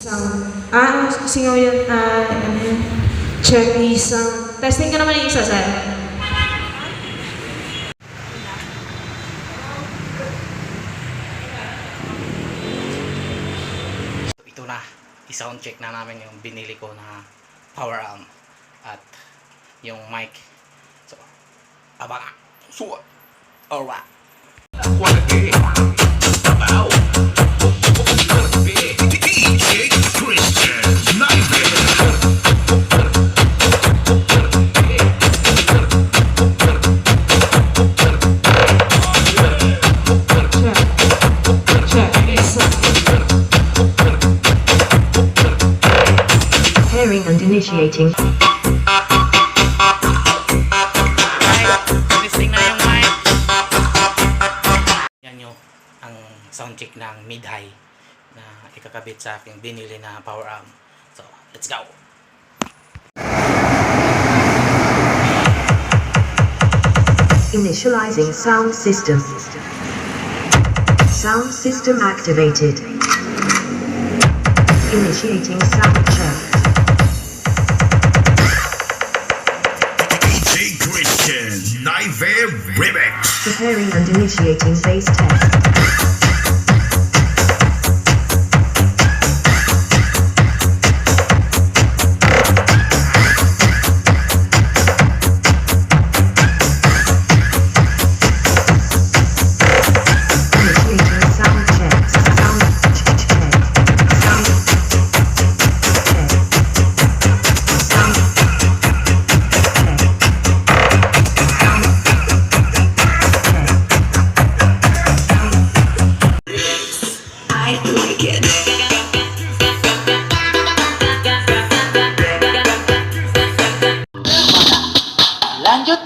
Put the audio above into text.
Singaw yun, ano yun? Check isang. Testing ka naman yung isa, sir. Ito na, i-sound check na namin yung binili ko na power amp at yung mic. So, abangan. So, alright. Pairing and initiating. Listing na yung mic. Yan yung ang sound check ng mid-high na ikakabit sa aking binili na power amp. So, let's go! Initializing sound system. Sound system activated. Initiating sound check. Preparing and initiating bass test. Initiating sound checks. Sound check. Sound check. Sound check. Lanjut!